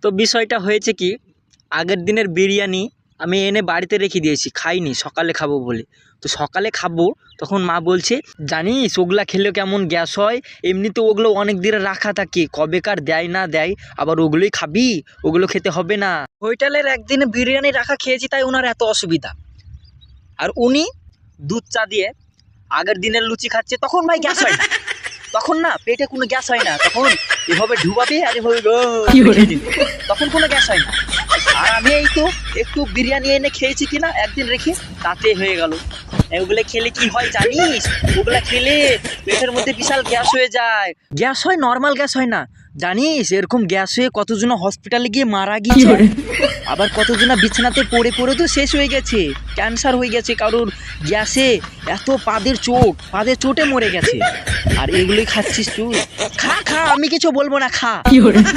তো বিষয়টা হয়েছে কি, আগের দিনের বিরিয়ানি আমি এনে বাড়িতে রেখে দিয়েছি, খাইনি, সকালে খাবো বলে। তো সকালে খাবো তখন মা বলছে, জানিস ওগুলা খেলে কেমন গ্যাস হয়, এমনিতে ওগুলো অনেক দিনে রাখা থাকে, কবেকার দেয় না দেয়, আবার ওগুলোই খাবি, ওগুলো খেতে হবে না। হোটেলের একদিনে বিরিয়ানি রাখা খেয়েছি তাই ওনার এত অসুবিধা। আর উনি দুধ চা দিয়ে আগের দিনের লুচি খাচ্ছে, তখন ভাই গ্যাস হয় না, তখন না পেটে কোনো গ্যাস হয় না, তখন এভাবে ঢুকাবে আর এভাবে তখন কোনো গ্যাস হয় না। আর আমি এই তো একটু বিরিয়ানি এনে খেয়েছি কিনা একদিন রেখে, তাতে হয়ে গেল। ওগুলো খেলে কি হয় জানিস, ওগুলা খেলে পেটের মধ্যে বিশাল গ্যাস হয়ে যায়। গ্যাস হয়, নর্মাল গ্যাস হয় না, জানিস এরকম গ্যাস হয়ে কতজন হসপিটালে গিয়ে মারা গিয়েছে, আবার কতজন বিছানাতে পড়ে পড়ে তো শেষ হয়ে গেছে, ক্যান্সার হয়ে গেছে কারোর গ্যাসে, এত পাদের চোটে মরে গেছে। আর এগুলোই খাচ্ছিস তুই, খা খা, আমি কিছু বলবো না, খা,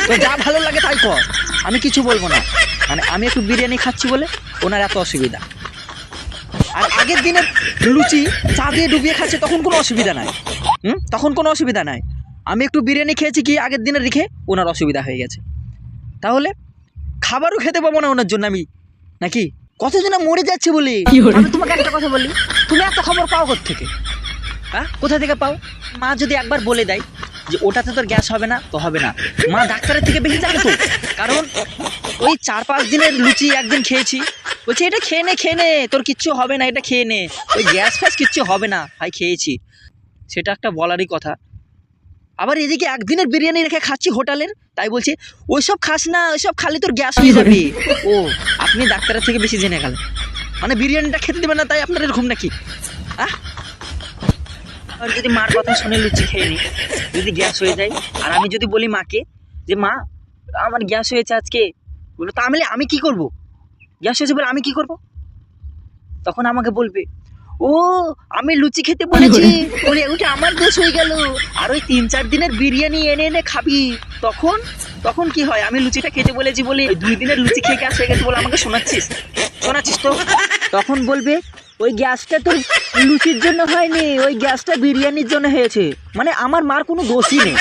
তো যা ভালো লাগে তাই কর, আমি কিছু বলবো না। মানে আমি একটু বিরিয়ানি খাচ্ছি বলে ওনার এত অসুবিধা। আর আগের দিনের লুচি চা দিয়ে ডুবিয়ে খাচ্ছে, তখন কোনো অসুবিধা নাই, তখন কোনো অসুবিধা নাই। আমি একটু বিরিয়ানি খেয়েছি কি আগের দিনে রেখে, ওনার অসুবিধা হয়ে গেছে। তাহলে খাবারও খেতে পাবো না ওনার জন্য আমি, নাকি কতজনা মরে যাচ্ছে বলে। আমি তোমাকে একটা কথা বলি, তুমি এত খবর পাও কোত্থেকে? হ্যাঁ, কোথা থেকে পাও? মা যদি একবার বলে দেয় যে ওটাতে তোর গ্যাস হবে না, তো হবে না। মা ডাক্তারের থেকে বেশি জানে তো, কারণ ওই 4-5 দিনের লুচি একদিন খেয়েছি, বলছে এটা খেয়ে নে তোর কিচ্ছু হবে না, এটা খেয়ে নে, ওই গ্যাস ফ্যাস কিচ্ছু হবে না, ভাই খেয়েছি, সেটা একটা বলারই কথা। আবার এদিকে একদিনের বিরিয়ানি রেখে খাচ্ছি হোটেলের, তাই বলছে ওইসব খাস না, ওইসব খালি তোর গ্যাস হয়ে যাবে। ও, আপনি ডাক্তারের থেকে বেশি জেনে গেলেন, মানে বিরিয়ানিটা খেতে দেবেন না তাই আপনার এরকম নাকি? আর যদি মার কথা শুনে লুচি খেয়ে নিই, যদি গ্যাস হয়ে যায়, আর আমি যদি বলি মাকে যে মা আমার গ্যাস হয়েছে আজকে, বলো তাহলে আমি কি করব, গ্যাস হয়েছে বলে আমি কি করব? তখন আমাকে বলবে, ও আমি লুচি খেতে বলেছি বলে ওটা আমার দোষ হয়ে গেল, আর ওই 3-4 দিনের বিরিয়ানি এনে এনে খাবি, তখন তখন কি হয়, আমি লুচিটা খেতে বলেছি বলে 2 দিনের লুচি খেয়ে গ্যাস হয়ে গেছে বলে আমাকে শোনাচ্ছিস তো? তখন বলবে ওই গ্যাসটা তোর লুচির জন্য হয়নি, ওই গ্যাসটা বিরিয়ানির জন্য হয়েছে, মানে আমার মার কোনো দোষই নেই।